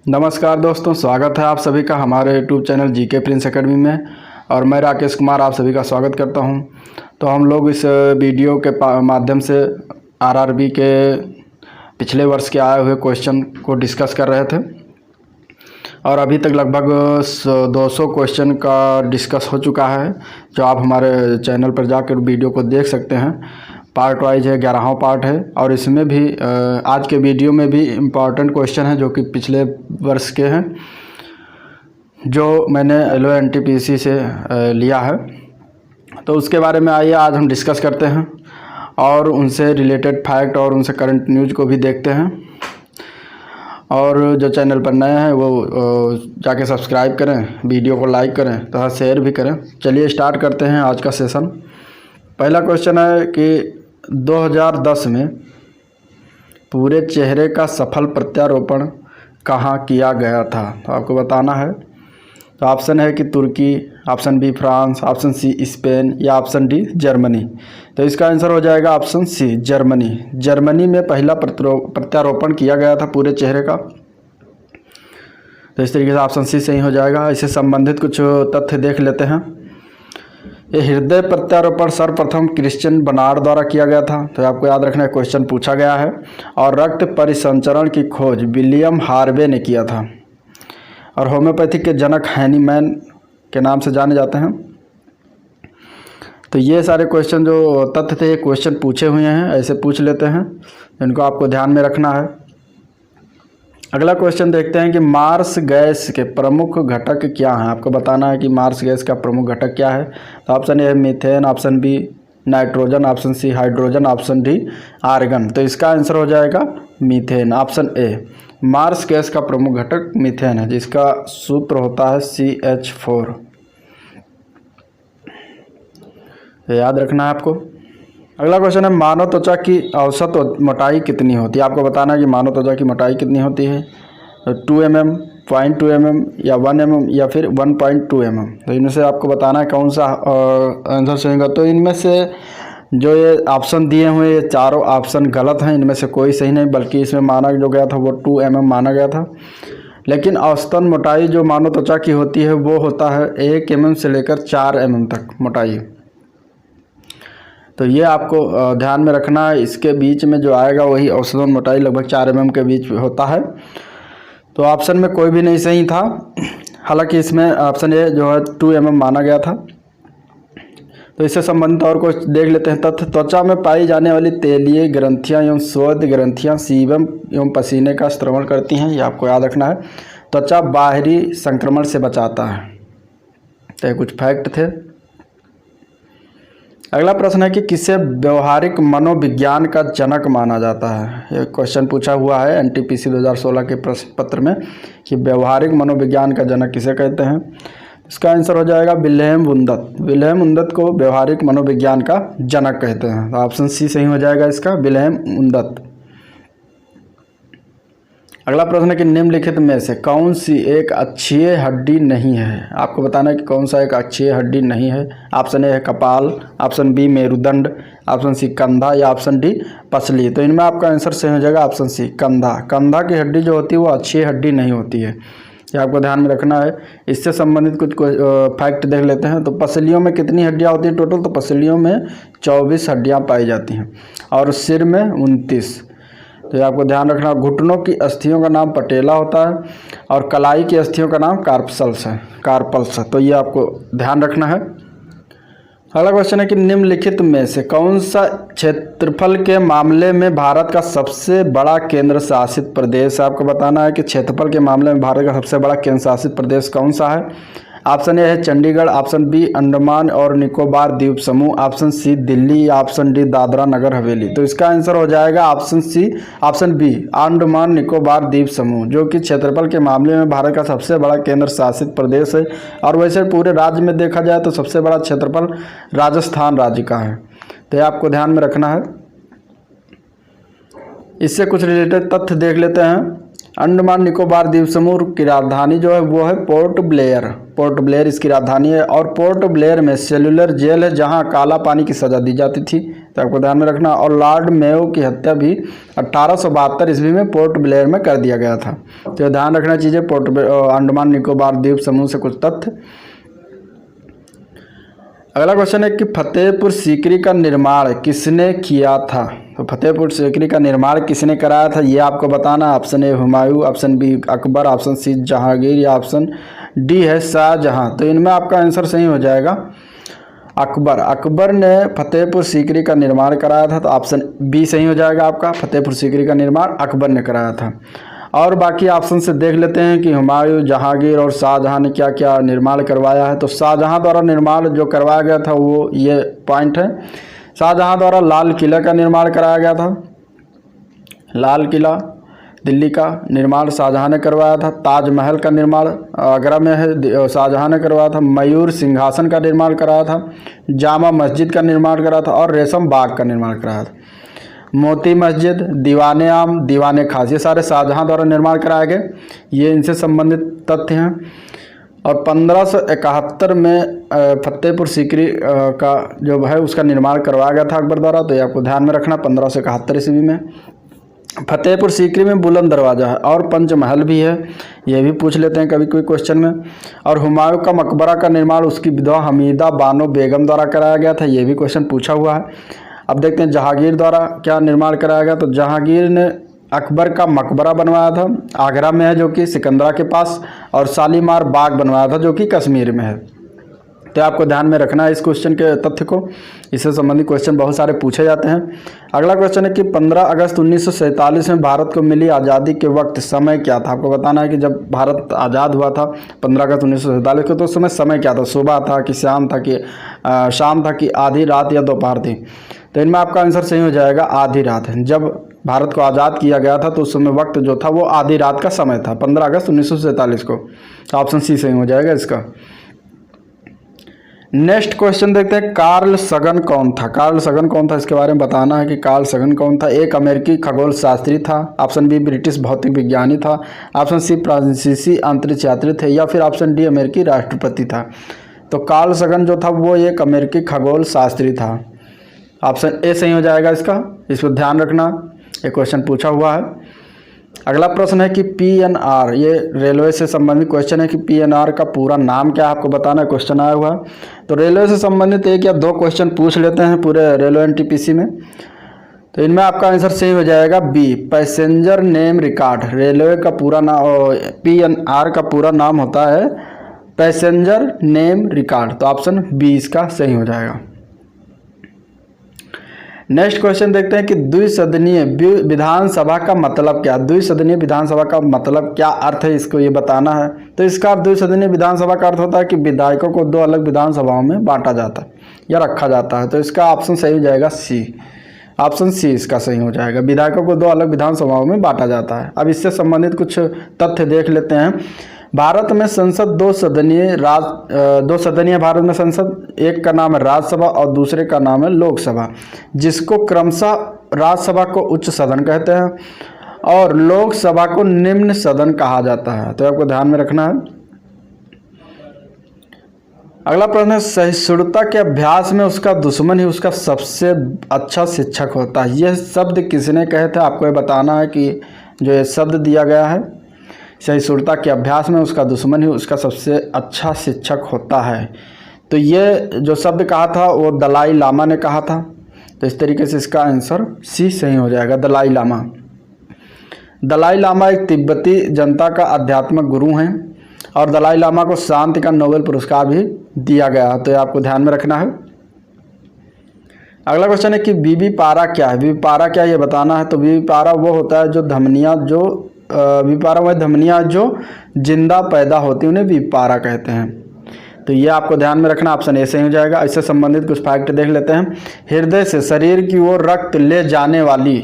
नमस्कार दोस्तों, स्वागत है आप सभी का हमारे YouTube channel GK Prince academy में। और मैं राकेश कुमार आप सभी का स्वागत करता हूं। तो हम लोग इस वीडियो के माध्यम से आरआरबी के पिछले वर्ष के आए हुए क्वेश्चन को डिस्कस कर रहे थे और अभी तक लगभग 200 क्वेश्चन का डिस्कस हो चुका है, जो आप हमारे चैनल पर जाकर वीडियो को देख सकते हैं। पार्ट वाइज है, 11वां पार्ट है और इसमें भी आज के वीडियो में भी इम्पॉर्टेंट क्वेश्चन हैं जो कि पिछले वर्ष के हैं, जो मैंने एलओ एनटीपीसी से लिया है। तो उसके बारे में आइए आज हम डिस्कस करते हैं और उनसे रिलेटेड फैक्ट और उनसे करंट न्यूज़ को भी देखते हैं। और जो चैनल पर नए हैं वो जाके सब्सक्राइब करें, वीडियो को लाइक करें तथा शेयर भी करें। चलिए स्टार्ट करते हैं आज का सेशन। पहला क्वेश्चन है कि 2010 में पूरे चेहरे का सफल प्रत्यारोपण कहाँ किया गया था? तो आपको बताना है। तो ऑप्शन है कि तुर्की, option B France, option C Spain या ऑप्शन डी जर्मनी। तो इसका आंसर हो जाएगा ऑप्शन सी जर्मनी। जर्मनी में पहला प्रत्यारोपण किया गया था पूरे चेहरे का। तो इस तरीके से ऑप्शन सी सही हो जाएगा। इससे संबंधित कुछ तथ्य देख लेते हैं। ये हृदय प्रत्यारोपण सर्वप्रथम क्रिश्चियन बर्नार्ड द्वारा किया गया था। तो आपको याद रखना है, क्वेश्चन पूछा गया है। और रक्त परिसंचरण की खोज विलियम हार्वे ने किया था और होम्योपैथी के जनक हैनीमैन के नाम से जाने जाते हैं। तो ये सारे क्वेश्चन जो तथ्य थे, ये क्वेश्चन पूछे हुए हैं, ऐसे पूछ लेते हैं, इनको आपको ध्यान में रखना है। अगला क्वेश्चन देखते हैं कि मार्स गैस के प्रमुख घटक क्या हैं। आपको बताना है कि मार्स गैस का प्रमुख घटक क्या है। तो ऑप्शन ए है methane, option B nitrogen, option C hydrogen, option D argon. तो इसका आंसर हो जाएगा methane, option A. Mars gas का प्रमुख घटक मीथेन है, जिसका सूत्र होता है CH4। याद रखना है आपको। अगला क्वेश्चन है मानव त्वचा की औसत मोटाई कितनी होती है? आपको बताना है कि मानव त्वचा की मोटाई कितनी होती है। 2 mm, 0.2 mm या 1 mm या फिर 1.2 mm। तो इनमें से आपको बताना है कौन सा आंसर सही होगा। तो इनमें से जो ये ऑप्शन दिए हुए, ये चारों ऑप्शन गलत हैं। इनमें से कोई सही नहीं, बल्कि इसमें माना जो गया था वो 2 mm माना गया था। लेकिन औसतन मोटाई जो मानव त्वचा की होती है वो होता है 1 mm से लेकर 4 mm तक मोटाई। तो ये आपको ध्यान में रखना है। इसके बीच में जो आएगा वही औसतन मोटाई लगभग 4 mm के बीच होता है। तो ऑप्शन में कोई भी नहीं सही था। हालांकि इसमें ऑप्शन ए जो है 2 mm माना गया था। तो इससे संबंधित और कुछ देख लेते हैं तथ्य। त्वचा में पाई जाने वाली तेलीय ग्रंथियां एवं स्वेद ग्रंथियां सीबम एवं पसीने का स्त्रवण करती हैं। ये आपको याद रखना है। त्वचा बाहरी संक्रमण से बचाता है। तो ये कुछ फैक्ट थे। अगला प्रश्न है कि किसे व्यवहारिक मनोविज्ञान का जनक माना जाता है? ये क्वेश्चन पूछा हुआ है एनटीपीसी 2016 के प्रश्न पत्र में कि व्यवहारिक मनोविज्ञान का जनक किसे कहते हैं। इसका आंसर हो जाएगा विल्हेम वुंदत। विल्हेम वुंदत को व्यवहारिक मनोविज्ञान का जनक कहते हैं। तो ऑप्शन सी सही हो जाएगा इसका, विल्हेम वुंदत। अगला प्रश्न है कि निम्नलिखित में से कौन सी एक अक्षीय हड्डी नहीं है? आपको बताना है कि कौन सा एक अक्षीय हड्डी नहीं है। ऑप्शन ए है कपाल, ऑप्शन बी मेरुदंड, ऑप्शन सी कंधा या ऑप्शन डी पसली। तो इनमें आपका आंसर सही हो जाएगा ऑप्शन सी कंधा। कंधा की हड्डी जो होती है वो अक्षीय हड्डी नहीं होती है, ये आपको ध्यान में रखना है। इससे संबंधित कुछ फैक्ट देख लेते हैं। तो पसलियों में कितनी हड्डियाँ होती हैं टोटल? तो पसलियों में 24 हड्डियाँ पाई जाती हैं और सिर में 29। तो ये आपको ध्यान रखना। घुटनों की अस्थियों का नाम पटेला होता है और कलाई की अस्थियों का नाम कार्पल्स है। तो ये आपको ध्यान रखना है। अगला क्वेश्चन है कि निम्नलिखित में से कौन सा क्षेत्रफल के मामले में भारत का सबसे बड़ा केंद्र शासित प्रदेश? आपको बताना है कि क्षेत्रफल के मामले में भारत का सबसे बड़ा केंद्र शासित प्रदेश कौन सा है। ऑप्शन ए है चंडीगढ़, ऑप्शन बी अंडमान और निकोबार द्वीप समूह, ऑप्शन सी दिल्ली या ऑप्शन डी दादरा नगर हवेली। तो इसका आंसर हो जाएगा option C, option B Andaman Nicobar द्वीप समूह, जो कि क्षेत्रफल के मामले में भारत का सबसे बड़ा केंद्र शासित प्रदेश है। और वैसे पूरे राज्य में देखा जाए तो सबसे बड़ा क्षेत्रफल राजस्थान राज्य का है। तो ये आपको ध्यान में रखना है। इससे कुछ रिलेटेड तथ्य देख लेते हैं अंडमान निकोबार द्वीप समूह की राजधानी जो है वो है पोर्ट ब्लेयर। पोर्ट ब्लेयर इसकी राजधानी है और पोर्ट ब्लेयर में सेलुलर जेल है जहां काला पानी की सज़ा दी जाती थी, तो आपको ध्यान में रखना। और लॉर्ड मेयो की हत्या भी 1872 ईस्वी में पोर्ट ब्लेयर में कर दिया गया था। तो ध्यान रखना चीज़ें अंडमान निकोबार द्वीप समूह से कुछ तथ्य। अगला क्वेश्चन है कि फतेहपुर सीकरी का निर्माण किसने किया था? तो फतेहपुर सीकरी का निर्माण किसने कराया था ये आपको बताना। Option A Humayun, option B Akbar, option C Jahangir या ऑप्शन डी है शाहजहां। तो इनमें आपका आंसर सही हो जाएगा अकबर। अकबर ने फतेहपुर सीकरी का निर्माण कराया था, तो ऑप्शन बी सही हो जाएगा आपका। फतेहपुर सीकरी का निर्माण अकबर ने कराया था। और बाकी ऑप्शन से देख लेते हैं कि हुमायूं, जहांगीर और शाहजहां ने क्या क्या निर्माण करवाया है। तो शाहजहां द्वारा निर्माण जो करवाया गया था वो ये पॉइंट है। शाहजहां द्वारा लाल किला का निर्माण कराया गया था। लाल किला दिल्ली का निर्माण शाहजहां ने करवाया था। ताजमहल का निर्माण आगरा में है, शाहजहां ने करवाया था। मयूर सिंहासन का निर्माण कराया था। जामा मस्जिद का निर्माण कराया था और रेशम बाग का निर्माण कराया था। मोती मस्जिद, दीवाने आम, दीवाने खास, ये सारे शाहजहां द्वारा निर्माण कराए गए। ये इनसे संबंधित तथ्य हैं। और 1571 में फतेहपुर सीकरी का जो है उसका निर्माण करवाया गया था अकबर द्वारा, तो ये आपको ध्यान में रखना। 1571 ईस्वी में फतेहपुर सीकरी में बुलंद दरवाज़ा है और पंचमहल भी है, ये भी पूछ लेते हैं कभी कोई क्वेश्चन में। और हुमायूं का मकबरा का निर्माण उसकी विधवा हमीदा बानो बेगम द्वारा कराया गया था, ये भी क्वेश्चन पूछा हुआ है। अब देखते हैं जहांगीर द्वारा क्या निर्माण कराया गया। तो जहांगीर ने अकबर का मकबरा बनवाया था, आगरा में है जो कि सिकंदरा के पास, और शालीमार बाग बनवाया था जो कि कश्मीर में है। तो आपको ध्यान में रखना है इस क्वेश्चन के तथ्य को, इससे संबंधित क्वेश्चन बहुत सारे पूछे जाते हैं। अगला क्वेश्चन है कि 15 अगस्त 1947 में भारत को मिली आज़ादी के वक्त समय क्या था? आपको बताना है कि जब भारत आज़ाद हुआ था 15 अगस्त 1947 को, तो उस समय क्या था? सुबह था कि शाम था कि आधी रात या दोपहर थी? तो इनमें आपका आंसर सही हो जाएगा आधी रात। जब भारत को आज़ाद किया गया था तो उस समय वक्त जो था वो आधी रात का समय था, 15 अगस्त 1947 को। ऑप्शन सी सही हो जाएगा इसका। नेक्स्ट क्वेश्चन देखते हैं, कार्ल सगन कौन था? कार्ल सगन कौन था इसके बारे में बताना है कि कार्ल सगन कौन था। एक अमेरिकी खगोल शास्त्री था, ऑप्शन बी ब्रिटिश भौतिक विज्ञानी था, ऑप्शन सी फ्रांसीसी अंतरिक्ष यात्री थे, या फिर ऑप्शन डी अमेरिकी राष्ट्रपति था। तो कार्ल सगन जो था वो एक अमेरिकी खगोल शास्त्री था। ऑप्शन ए सही हो जाएगा इसका, इस पर ध्यान रखना, ये क्वेश्चन पूछा हुआ है। अगला प्रश्न है कि PNR, ये रेलवे से संबंधित क्वेश्चन है कि PNR का पूरा नाम क्या है, आपको बताना है, क्वेश्चन आया हुआ है। तो रेलवे से संबंधित एक या दो क्वेश्चन पूछ लेते हैं पूरे रेलवे NTPC में। तो इनमें आपका आंसर सही हो जाएगा B, passenger name record. Railway का पूरा नाम, PNR का पूरा नाम होता है पैसेंजर नेम रिकॉर्ड। तो ऑप्शन बी इसका सही हो जाएगा। नेक्स्ट क्वेश्चन देखते हैं कि द्विसदनीय विधानसभा का मतलब क्या? द्विसदनीय विधानसभा का मतलब क्या अर्थ है, इसको ये बताना है। तो इसका द्विसदनीय विधानसभा का अर्थ होता है कि विधायकों को दो अलग विधानसभाओं में बांटा जाता है या रखा जाता है। तो इसका ऑप्शन सही हो जाएगा सी, ऑप्शन सी इसका सही हो जाएगा। विधायकों को दो अलग विधानसभाओं में बांटा जाता है। अब इससे संबंधित कुछ तथ्य देख लेते हैं। भारत में संसद दो सदनीय भारत में संसद, एक का नाम है राज्यसभा और दूसरे का नाम है लोकसभा, जिसको क्रमशः राज्यसभा को उच्च सदन कहते हैं और लोकसभा को निम्न सदन कहा जाता है। तो आपको ध्यान में रखना है। अगला प्रश्न है, सहिष्णुता के अभ्यास में उसका दुश्मन ही उसका सबसे अच्छा शिक्षक होता है। यह शब्द किसने कहे थे? आपको ये बताना है कि जो ये शब्द दिया गया है, सहिष्णुता के अभ्यास में उसका दुश्मन ही उसका सबसे अच्छा शिक्षक होता है, तो ये जो शब्द कहा था वो दलाई लामा ने कहा था। तो इस तरीके से इसका आंसर सी सही हो जाएगा, दलाई लामा। दलाई लामा एक तिब्बती जनता का आध्यात्मिक गुरु हैं और दलाई लामा को शांति का नोबेल पुरस्कार भी दिया गया, तो ये आपको ध्यान में रखना है। अगला क्वेश्चन है कि बीबी पारा क्या है? बीबी पारा क्या ये बताना है। तो बीबी पारा वो होता है जो धमनियाँ जो जिंदा पैदा होती है उन्हें विपारा कहते हैं। तो ये आपको ध्यान में रखना, ऑप्शन ए सही हो जाएगा। इससे संबंधित कुछ फैक्ट देख लेते हैं। हृदय से शरीर की ओर रक्त ले जाने वाली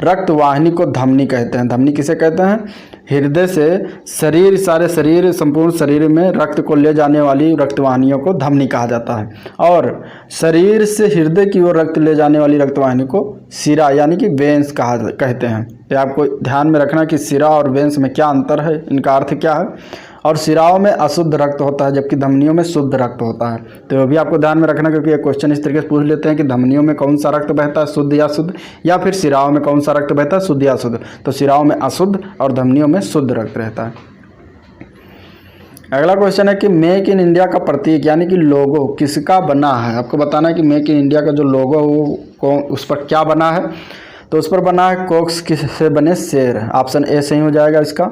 रक्तवाहिनी को धमनी कहते हैं। धमनी किसे कहते हैं? हृदय से शरीर, सारे शरीर, संपूर्ण शरीर में रक्त को ले जाने वाली रक्तवाहिनियों को धमनी कहा जाता है, और शरीर से हृदय की ओर रक्त ले जाने वाली रक्तवाहिनी को शिरा यानी कि वेंस कहते हैं। तो आपको ध्यान में रखना कि शिरा और वेंस में क्या अंतर है, इनका अर्थ क्या है। और शिराओं में अशुद्ध रक्त होता है जबकि धमनियों में शुद्ध रक्त होता है। तो वो भी आपको ध्यान में रखना, क्योंकि ये क्वेश्चन इस तरीके से पूछ लेते हैं कि धमनियों में कौन सा रक्त बहता है, शुद्ध या शुद्ध, या फिर शिराओं में कौन सा रक्त बहता है, शुद्ध या शुद्ध। तो शिराओं में अशुद्ध और धमनियों में शुद्ध रक्त रहता है। अगला क्वेश्चन है कि मेक इन इंडिया का प्रतीक यानी कि लोगो किसका बना है। आपको बताना है कि मेक इन इंडिया का जो लोगो वो उस पर क्या बना है। तो उस पर बना है कोक्स से बने शेर। ऑप्शन ए सही हो जाएगा इसका,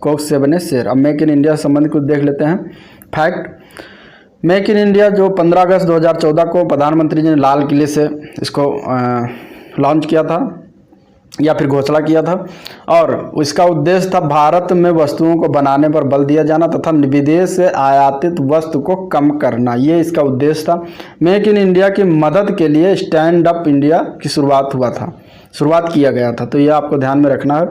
कोक्स से बने शेर। अब मेक इन इंडिया से संबंधित कुछ देख लेते हैं फैक्ट। मेक इन इंडिया जो 15 अगस्त 2014 को प्रधानमंत्री जी ने लाल किले से इसको लॉन्च किया था या फिर घोषणा किया था, और इसका उद्देश्य था भारत में वस्तुओं को बनाने पर बल दिया जाना तथा विदेश से आयातित वस्तु को कम करना, ये इसका उद्देश्य था। मेक इन इंडिया की मदद के लिए स्टैंड अप इंडिया की शुरुआत किया गया था। तो ये आपको ध्यान में रखना है।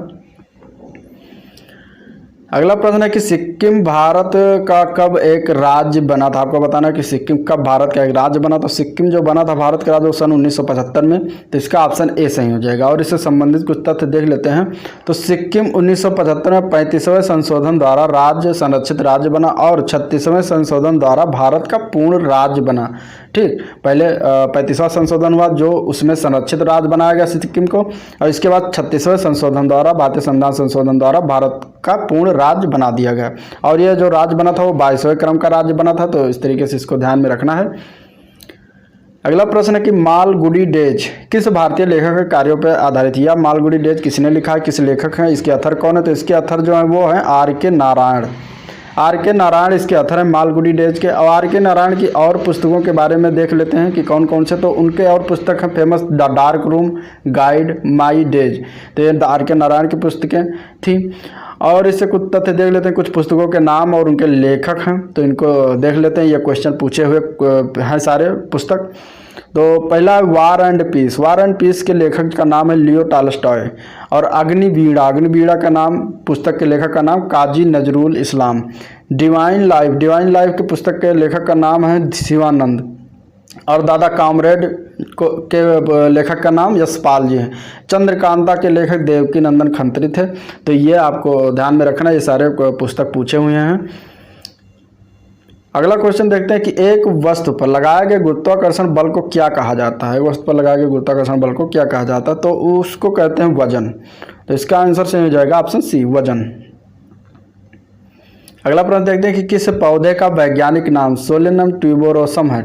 अगला प्रश्न है कि सिक्किम भारत का कब एक राज्य बना था। आपको बताना है कि सिक्किम कब भारत का एक राज्य बना। तो सिक्किम जो बना था भारत का राज्य वो सन 1975 में। तो इसका ऑप्शन ए सही हो जाएगा। और इससे संबंधित कुछ तथ्य देख लेते हैं। तो सिक्किम 1975 में 35वें संशोधन द्वारा राज्य संरक्षित राज्य बना और 36वें संशोधन द्वारा भारत का पूर्ण राज्य बना। ठीक, पहले 35वां संशोधन हुआ जो उसमें संरक्षित राज्य बनाया गया सिक्किम को, और इसके बाद 36वें संशोधन द्वारा, भारतीय संविधान संशोधन द्वारा भारत का पूर्ण राज्य बना दिया गया। और यह जो राज्य बना था वो 22वें क्रम का राज्य बना था। तो इस तरीके से इसको ध्यान में रखना है। अगला प्रश्न है कि मालगुडी डेज किस भारतीय लेखक के कार्यों पर आधारित है। मालगुडी डेज किसने लिखा है, किस लेखक हैं, इसके अथर कौन है। तो इसके अथर जो है वो है R.K. नारायण। R.K. नारायण इसके अथर हैं मालगुडी डेज के। और R.K. नारायण की और पुस्तकों के बारे में देख लेते हैं कि कौन कौन से। तो उनके और पुस्तक हैं famous the dark room, guide, my days. तो ये R.K. नारायण की पुस्तकें थी। और इससे कुछ तथ्य देख लेते हैं, कुछ पुस्तकों के नाम और उनके लेखक हैं। तो इनको देख लेते हैं, ये क्वेश्चन पूछे हुए हैं सारे पुस्तक। तो पहला war and peace. War and peace के लेखक का नाम है लियो टॉल्स्टॉय। और अग्निवीणा का नाम, पुस्तक के लेखक का नाम काजी नजरुल इस्लाम। डिवाइन लाइफ के पुस्तक के लेखक का नाम है शिवानंद। और दादा कामरेड के लेखक का नाम यशपाल जी हैं। चंद्रकांता के लेखक देवकी नंदन खंत्री थे। तो ये आपको ध्यान में रखना, ये सारे पुस्तक पूछे हुए हैं। अगला क्वेश्चन देखते हैं कि एक वस्तु पर लगाए गए गुरुत्वाकर्षण बल को क्या कहा जाता है। वस्तु पर लगाए गए गुरुत्वाकर्षण बल को क्या कहा जाता है। तो उसको कहते हैं वजन। तो इसका आंसर सही हो जाएगा ऑप्शन सी, वजन। अगला प्रश्न देखते हैं कि किस पौधे का वैज्ञानिक नाम सोलेनम ट्यूबरोसम है।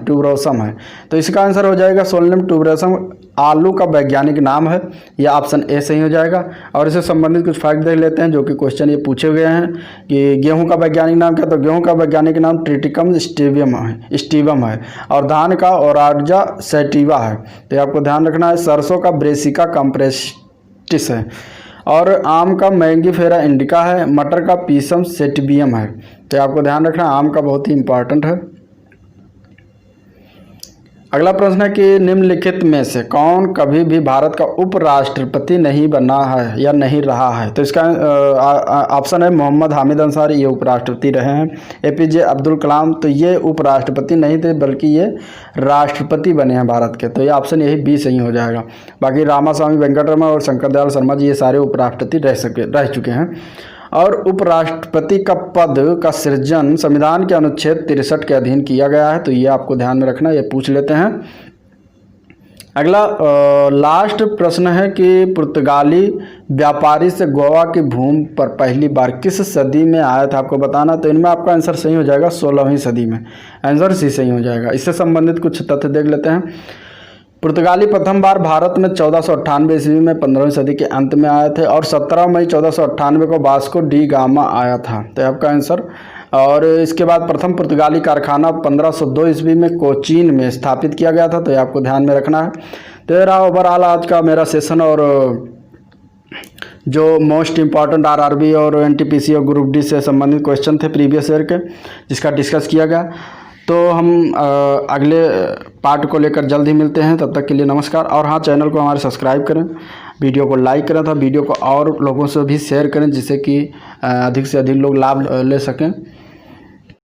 तो इसका आंसर हो जाएगा सोलेनम ट्यूबरोसम आलू का वैज्ञानिक नाम है। यह ऑप्शन ए सही हो जाएगा। और इससे संबंधित कुछ फैक्ट देख लेते हैं जो कि क्वेश्चन ये पूछे गए हैं कि गेहूं का वैज्ञानिक नाम क्या। तो गेहूं का वैज्ञानिक नाम ट्रिटिकम स्टीवम है। और धान का ओरार्जा सैटिवा है। तो आपको ध्यान रखना है। सरसों का ब्रेसिका कंप्रेस्टिस है। और आम का मैंगीफेरा इंडिका है। मटर का पीसम सेटिबियम है। तो आपको ध्यान रखना, आम का बहुत ही इंपॉर्टेंट है। अगला प्रश्न है कि निम्नलिखित में से कौन कभी भी भारत का उपराष्ट्रपति नहीं बना है या नहीं रहा है। तो इसका ऑप्शन है मोहम्मद हामिद अंसारी, ये उपराष्ट्रपति रहे हैं। APJ अब्दुल कलाम, तो ये उपराष्ट्रपति नहीं थे बल्कि ये राष्ट्रपति बने हैं भारत के। तो ये ऑप्शन यही बी सही हो जाएगा। बाकी रामास्वामी वेंकटरमण और शंकर दयाल शर्मा जी ये सारे उपराष्ट्रपति रह चुके हैं। और उपराष्ट्रपति का पद का सृजन संविधान के अनुच्छेद 63 के अधीन किया गया है। तो ये आपको ध्यान में रखना, ये पूछ लेते हैं। अगला लास्ट प्रश्न है कि पुर्तगाली व्यापारी से गोवा की भूमि पर पहली बार किस सदी में आया था, आपको बताना। तो इनमें आपका आंसर सही हो जाएगा 16वीं सदी में। आंसर सी सही हो जाएगा। इससे संबंधित कुछ तथ्य देख लेते हैं। पुर्तगाली प्रथम बार भारत में 1498 ईस्वी में 15वीं सदी के अंत में आए थे। और 17 मई 1498 को वास्को डी गामा आया था। तो आपका आंसर। और इसके बाद प्रथम पुर्तगाली कारखाना 1502 ईस्वी में कोचीन में स्थापित किया गया था। तो ये आपको ध्यान में रखना है। तो ये रहा ओवरऑल आज का मेरा सेशन। और जो मोस्ट इम्पॉर्टेंट RRB और NTPC और ग्रुप D से संबंधित क्वेश्चन थे प्रीवियस ईयर के, जिसका डिस्कस किया गया। तो हम अगले पार्ट को लेकर जल्द ही मिलते हैं। तब तक के लिए नमस्कार। और हाँ, चैनल को हमारे सब्सक्राइब करें वीडियो को लाइक करें तथा वीडियो को और लोगों से भी शेयर करें, जिससे कि अधिक से अधिक लोग लाभ ले सकें।